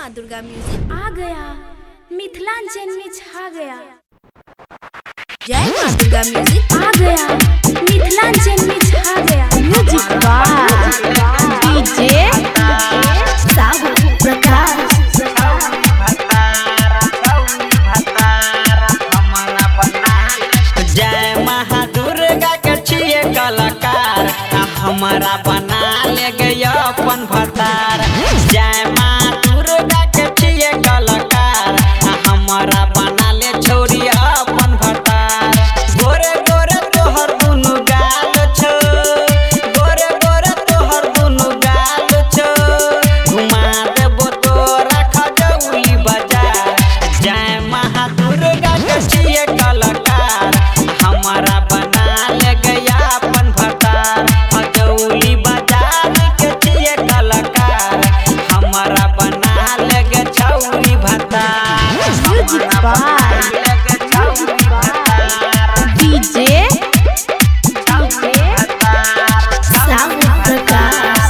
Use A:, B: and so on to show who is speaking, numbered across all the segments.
A: माँ दुर्गा म्यूजिक
B: आ गया, मिथिलांचल में छा गया।
A: जय माँ दुर्गा म्यूजिक
B: आ गया, मिथिलांचल में छा गया। Music by DJ Sahu Prakash.
C: जय महादुर्गा के छिए कलाकार हमारा बना ले गया अपन भतार। जय माँ दुर्गा के छिए कलाकार हमारा बना ले छोड़ी अपन भतार। गोरे गोरे तोहर दुनु गाल छो, गोरे गोरे तोहर दुनु गाल छो, घुमा देबो तोरा खजौली बाजार। जय महादुर्गा के छिए कलाकार हमारा बना ले गया अपन भतार। खजौली बाजार के छिए कलाकार हमारा बना ले गया छौरी भतार।
B: Music by DJ Sahu Prakash.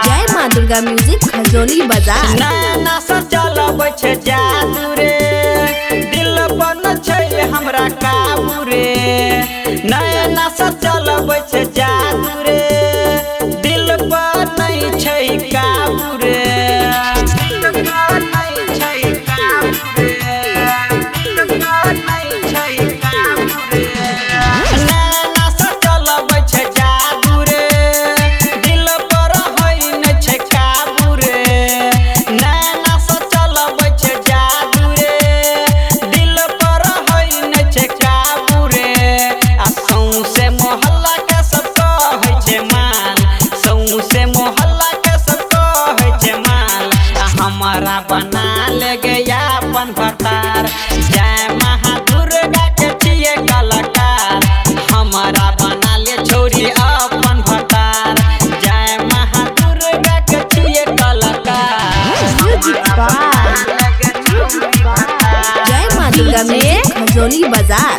A: जय माँ दुर्गा म्यूजिक खजोली बाजार।
C: नैना से चलबै छै जादू रे, दिल बन छै हमरा काबू रे। नैना से चलबै छै जादू रे, दिल पर नहीं छै काबू रे। दिल पर नहीं छै काबू रे, दिल पर नहीं छै काबू रे। नैना से चलबै छै जादू रे, दिल पर होइ नहीं छै काबू रे। नैना से चलबै छै जादू रे, दिल पर होइ नहीं छै काबू रे। आ सौंसे मोहल्ला के सब कहै छै माल, सौंसे मोहल्ला के सब कहै छै माल। आ हमारा बना ले गया अपन भतार। जय महादुर्गा के छिए कलाकार हमारा बना ले छोड़ी अपन भतार। जय महादुर्गा के छिए कलाकार
B: म्यूजिक बाय
A: जय माँ दुर्गा म्यूजिक खजोली बाजार।